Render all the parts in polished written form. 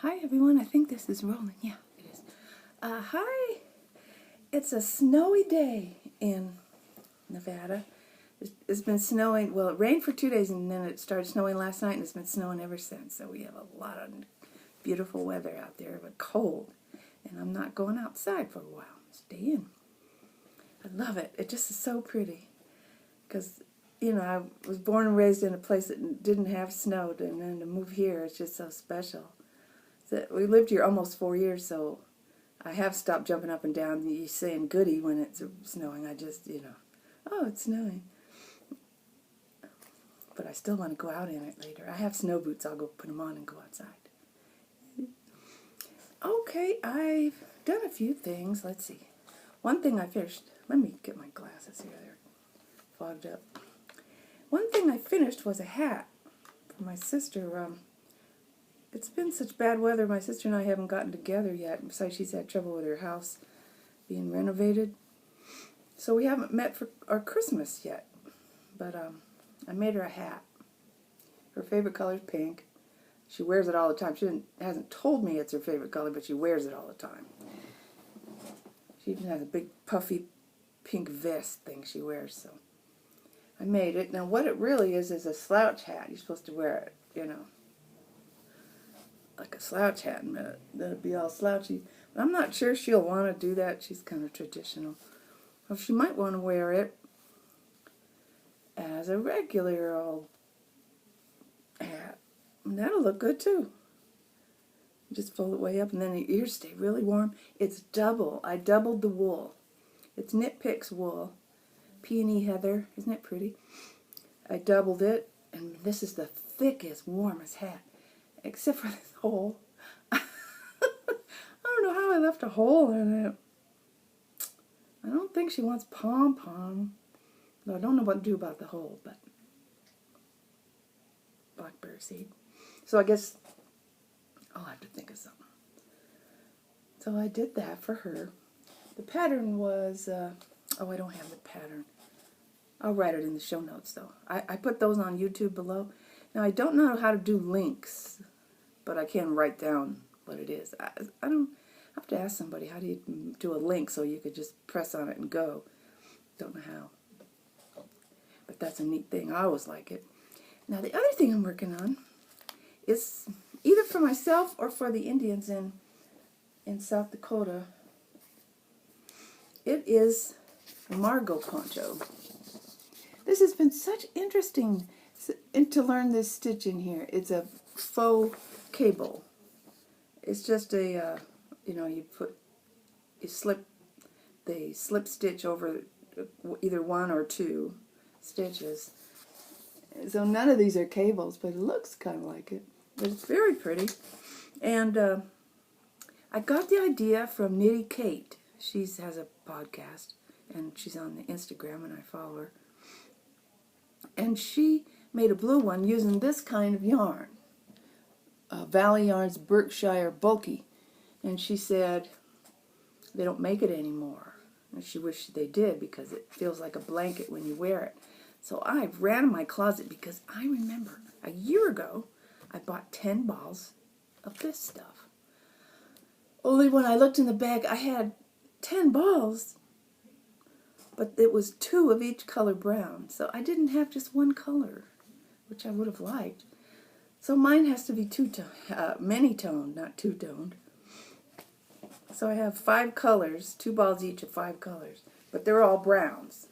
Hi everyone, I think this is rolling. Yeah, it is. Hi! It's a snowy day in Nevada. It's been snowing, well, it rained for 2 days and then it started snowing last night and it's been snowing ever since. So we have a lot of beautiful weather out there, but cold. And I'm not going outside for a while. Stay in. I love it. It just is so pretty. Because, I was born and raised in a place that didn't have snow, and then to move here, it's just so special. We lived here almost 4 years, so I have stopped jumping up and down. You saying goody when it's snowing. I just, oh, it's snowing. But I still want to go out in it later. I have snow boots. I'll go put them on and go outside. Okay, I've done a few things. Let's see. One thing I finished. Let me get my glasses here. They're fogged up. One thing I finished was a hat for my sister. It's been such bad weather. My sister and I haven't gotten together yet. Besides, she's had trouble with her house being renovated. So we haven't met for our Christmas yet. But I made her a hat. Her favorite color is pink. She wears it all the time. She hasn't told me it's her favorite color, but she wears it all the time. She even has a big puffy pink vest thing she wears. So I made it. Now what it really is a slouch hat. You're supposed to wear it, like a slouch hat, and that'll be all slouchy. But I'm not sure she'll want to do that. She's kind of traditional. Well, she might want to wear it as a regular old hat. And that'll look good too. Just fold it way up, and then the ears stay really warm. It's double. I doubled the wool. It's Knit Picks wool. Peony heather. Isn't it pretty? I doubled it, and this is the thickest, warmest hat. Except for this hole. I don't know how I left a hole in it. I don't think she wants pom-pom. I don't know what to do about the hole, but blackberry seed. So I guess I'll have to think of something. So I did that for her. The pattern was, I don't have the pattern. I'll write it in the show notes, though. I put those on YouTube below. Now, I don't know how to do links, but I can write down what it is. I don't have to ask somebody, how do you do a link so you could just press on it and go? Don't know how. But that's a neat thing. I always like it. Now, the other thing I'm working on is either for myself or for the Indians in South Dakota. It is a Margo Poncho. This has been such interesting to learn this stitch in here. It's a faux cable. It's just a, you slip the slip stitch over either one or two stitches. So none of these are cables, but it looks kind of like it. But it's very pretty. And I got the idea from Nitty Kate. She has a podcast, and she's on the Instagram, and I follow her. And she made a blue one using this kind of yarn. Valley Yarn's Berkshire Bulky. And she said they don't make it anymore. And she wished they did because it feels like a blanket when you wear it. So I ran in my closet because I remember a year ago I bought 10 balls of this stuff. Only when I looked in the bag I had 10 balls. But it was 2 of each color brown. So I didn't have just one color, which I would have liked. So mine has to be many-toned, not two-toned. So I have 5 colors, 2 balls each of 5 colors. But they're all browns.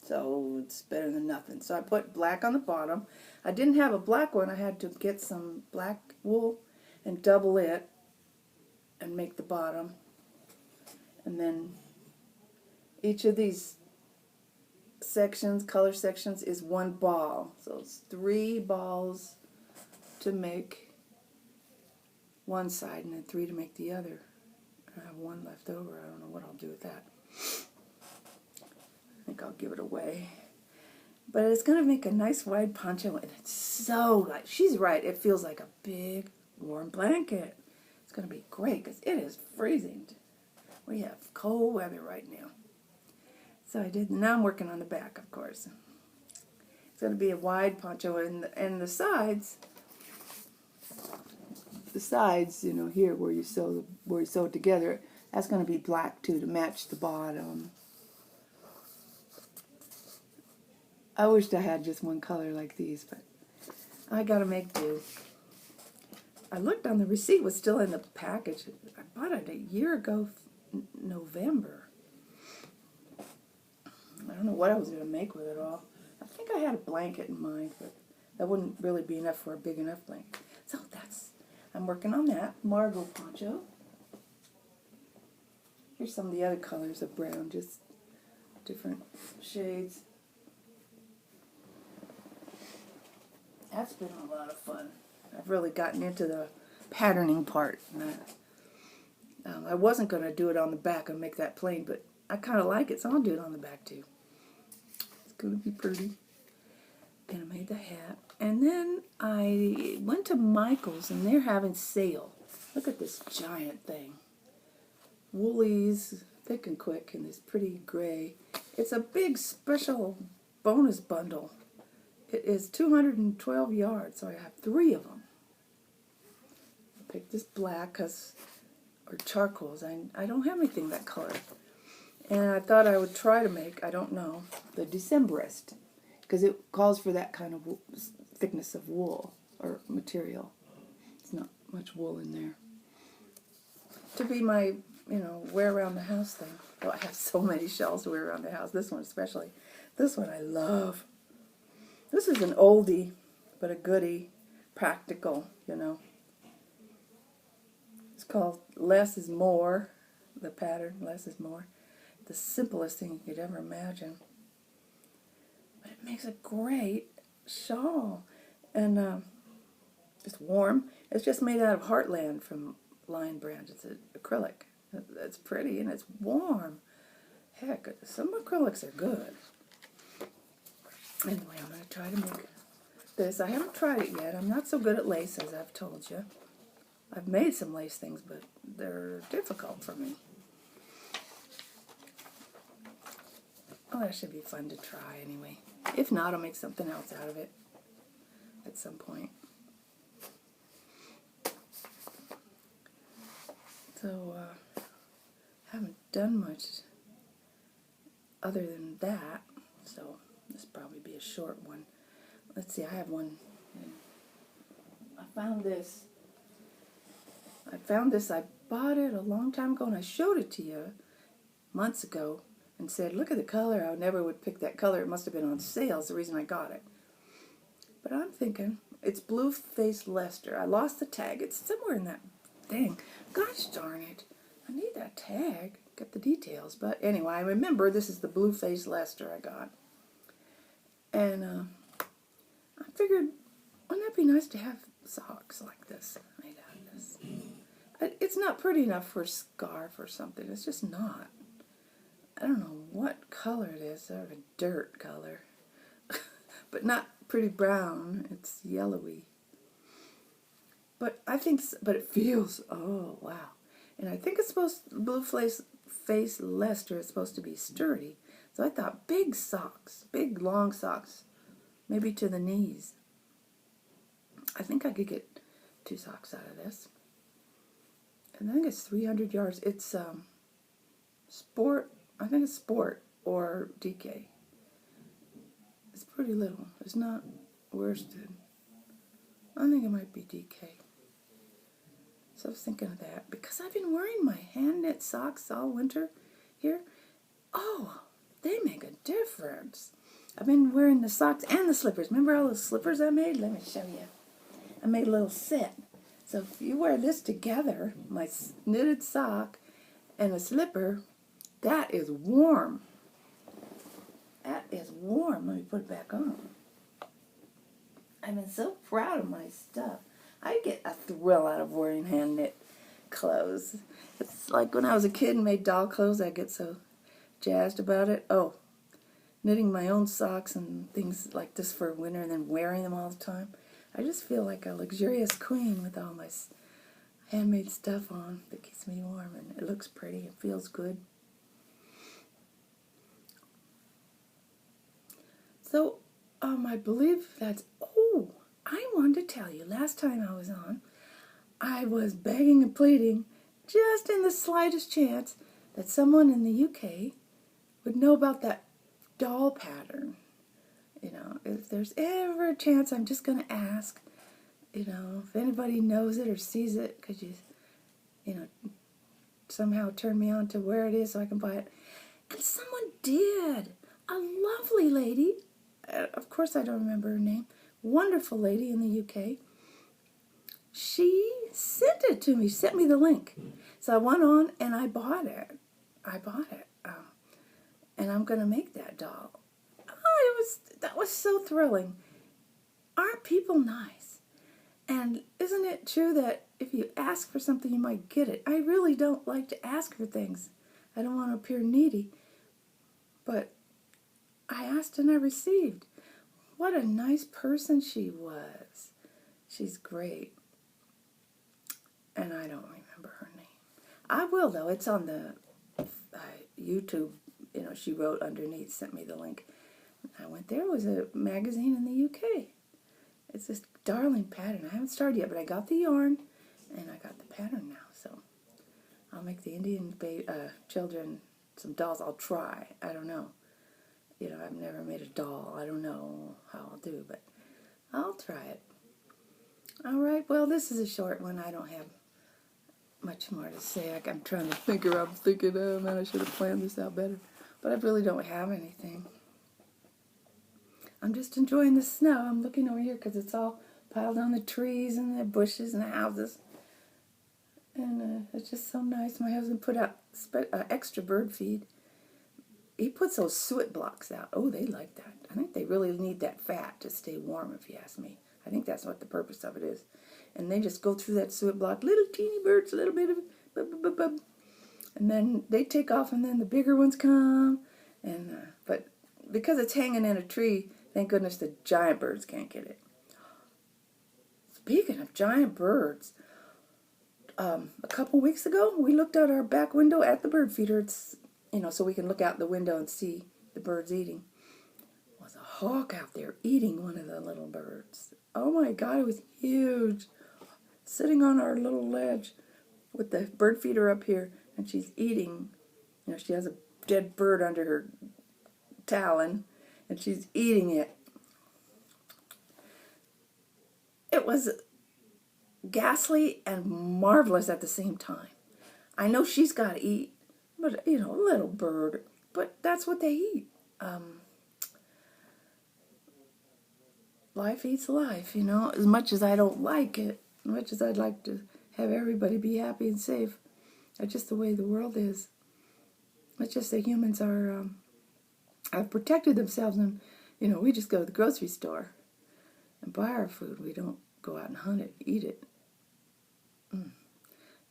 So it's better than nothing. So I put black on the bottom. I didn't have a black one. I had to get some black wool and double it and make the bottom. And then each of these color sections, is 1 ball. So it's 3 balls to make one side and then 3 to make the other. I have 1 left over. I don't know what I'll do with that. I think I'll give it away. But it's going to make a nice wide poncho, and it's so light. She's right. It feels like a big, warm blanket. It's going to be great because it is freezing. We have cold weather right now. So I did. Now I'm working on the back, of course. It's going to be a wide poncho, and the sides the sides, here where you sew it together, that's going to be black too to match the bottom. I wished I had just one color like these, but I gotta make do. I looked on the receipt, was still in the package. I bought it a year ago, November. I don't know what I was gonna make with it all. I think I had a blanket in mind, but that wouldn't really be enough for a big enough blanket. So I'm working on that. Margo Poncho. Here's some of the other colors of brown, just different shades. That's been a lot of fun. I've really gotten into the patterning part. I wasn't going to do it on the back and make that plain, but I kind of like it, so I'll do it on the back too. It's going to be pretty. And I made the hat. And then I went to Michael's, and they're having sale. Look at this giant thing. Woolies, thick and quick, in this pretty gray. It's a big special bonus bundle. It is 212 yards, so I have 3 of them. I picked this black or charcoals. I don't have anything that color. And I thought I would try to make, I don't know, the Decemberist, because it calls for that kind of thickness of wool or material. It's not much wool in there. To be my, wear around the house thing. Oh, I have so many shells to wear around the house. This one especially. This one I love. This is an oldie, but a goodie, practical, It's called Less is More, the pattern, Less is More. The simplest thing you could ever imagine. But it makes a great shawl. And it's warm. It's just made out of Heartland from Lion Brand. It's an acrylic. It's pretty and it's warm. Heck, some acrylics are good. Anyway, I'm going to try to make this. I haven't tried it yet. I'm not so good at lace, as I've told you. I've made some lace things, but they're difficult for me. Oh, that should be fun to try anyway. If not, I'll make something else out of it at some point. So, haven't done much other than that, so this will probably be a short one. Let's see, I have one. I found this. I bought it a long time ago, and I showed it to you months ago and said, look at the color. I never would pick that color. It must have been on sale. It's the reason I got it. But I'm thinking, it's Blue Face Leicester. I lost the tag. It's somewhere in that thing. Gosh darn it. I need that tag. Get the details. But anyway, I remember this is the Blue Face Leicester I got. And I figured, wouldn't that be nice to have socks like this made out of this? It's not pretty enough for a scarf or something. It's just not. I don't know what color it is. Sort of a dirt color. But not pretty brown. It's yellowy. But it feels, oh, wow. And I think it's Blue Face Leicester is supposed to be sturdy. So I thought big socks, big long socks, maybe to the knees. I think I could get 2 socks out of this. And I think it's 300 yards. It's sport, I think it's sport or DK. It's pretty little. It's not worsted. I think it might be DK. So I was thinking of that. Because I've been wearing my hand knit socks all winter here. Oh, they make a difference. I've been wearing the socks and the slippers. Remember all those slippers I made? Let me show you. I made a little set. So if you wear this together, my knitted sock and a slipper, that is warm. That is warm. Let me put it back on. I've been so proud of my stuff. I get a thrill out of wearing hand knit clothes. It's like when I was a kid and made doll clothes, I get so jazzed about it. Oh, knitting my own socks and things like this for winter and then wearing them all the time. I just feel like a luxurious queen with all my handmade stuff on that keeps me warm, and it looks pretty. It feels good. So, I believe that's, I wanted to tell you, last time I was on, I was begging and pleading, just in the slightest chance that someone in the UK would know about that doll pattern. If there's ever a chance, I'm just going to ask, if anybody knows it or sees it, could you, somehow turn me on to where it is so I can buy it? And someone did. A lovely lady. Of course, I don't remember her name. Wonderful lady in the UK. She sent it to me. Sent me the link. So I went on and I bought it. And I'm going to make that doll. That was so thrilling. Aren't people nice? And isn't it true that if you ask for something, you might get it? I really don't like to ask for things. I don't want to appear needy. But I asked and I received. What a nice person she was. She's great. And I don't remember her name. I will, though. It's on the YouTube. She wrote underneath, sent me the link. I went there. It was a magazine in the UK. It's this darling pattern. I haven't started yet, but I got the yarn and I got the pattern now. So I'll make the Indian children some dolls. I'll try. I don't know. I've never made a doll. I don't know how I'll do, but I'll try it. All right. Well, this is a short one. I don't have much more to say. I'm trying to think I'm thinking, oh man, I should have planned this out better. But I really don't have anything. I'm just enjoying the snow. I'm looking over here because it's all piled on the trees and the bushes and the houses. And it's just so nice. My husband put out extra bird feed. He puts those suet blocks out. Oh, they like that. I think they really need that fat to stay warm, if you ask me. I think that's what the purpose of it is. And they just go through that suet block. Little teeny birds, a little bit of bub. And then they take off, and then the bigger ones come. But because it's hanging in a tree, thank goodness the giant birds can't get it. Speaking of giant birds, a couple weeks ago, we looked out our back window at the bird feeder. It's, so we can look out the window and see the birds eating. There was a hawk out there eating one of the little birds. Oh my God, it was huge. Sitting on our little ledge with the bird feeder up here, and she's eating. She has a dead bird under her talon, and she's eating it. It was ghastly and marvelous at the same time. I know she's got to eat, but, a little bird, but that's what they eat. Life eats life, as much as I don't like it, as much as I'd like to have everybody be happy and safe. That's just the way the world is. It's just that humans have protected themselves, and, we just go to the grocery store and buy our food. We don't go out and hunt it, eat it.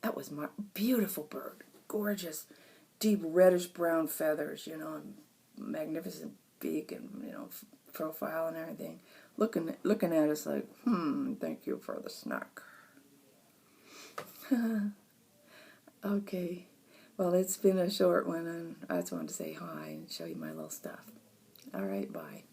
That was my beautiful bird. Gorgeous, deep reddish-brown feathers, and magnificent beak and, profile and everything. Looking at us like, thank you for the snack. Okay. Well, it's been a short one, and I just wanted to say hi and show you my little stuff. All right, bye.